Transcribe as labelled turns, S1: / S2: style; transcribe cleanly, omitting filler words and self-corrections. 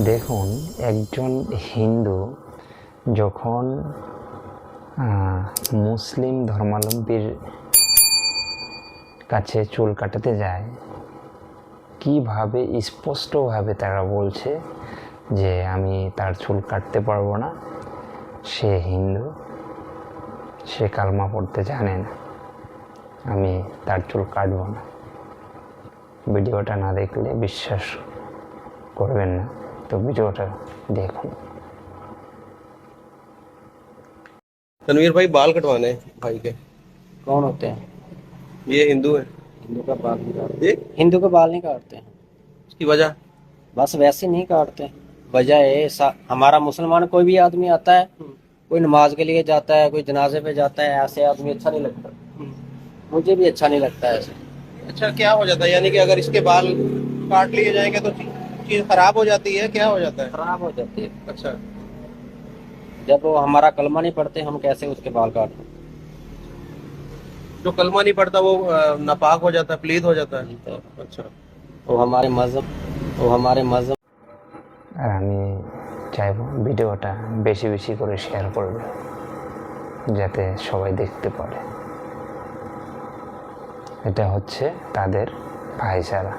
S1: দেখুন, একজন হিন্দু যখন মুসলিম ধর্মাবলম্বীর কাছে চুল কাটাতে যায়, কীভাবে স্পষ্টভাবে তারা বলছে যে আমি তার চুল কাটতে পারবো না, সে হিন্দু, সে কালমা পড়তে জানে না, আমি তার চুল কাটবো না। ভিডিওটা না দেখলে বিশ্বাস করবেন না, তো ভিডিওটা দেখুন।
S2: तनवीर भाई बाल कटवाने हैं भाई के।
S3: कौन होते हैं?
S2: ये हिंदू है।
S3: हिंदू का बाल नहीं काटते।
S2: ये
S3: हिंदू के बाल नहीं काटते हैं।
S2: उसकी वजह
S3: बस वैसे नहीं काटते। वजह है हमारा मुसलमान कोई भी आदमी आता है, कोई नमाज के लिए जाता है, कोई जनाजे पे जाता है, ऐसे आदमी अच्छा नहीं लगता। मुझे भी अच्छा नहीं लगता है ऐसे।
S2: अच्छा क्या हो जाता है, यानी कि अगर इसके बाल काट लिए जाएंगे तो चीज खराब हो जाती है, क्या हो जाता है?
S3: खराब हो जाती है।
S2: अच्छा,
S3: जब वो हमारा कलमा नहीं पढ़ते, हम कैसे उसके बाल काटें?
S2: जो कलमा नहीं पड़ता वो नापाक हो जाता है, प्लीत हो जाता है।
S3: तो
S2: अच्छा,
S3: वो हमारे मजहब
S1: আর আমি চাইবো ভিডিওটা বেশি বেশি করে শেয়ার করবে, যাতে সবাই দেখতে পারে। এটা হচ্ছে তাদের ভাইচারা।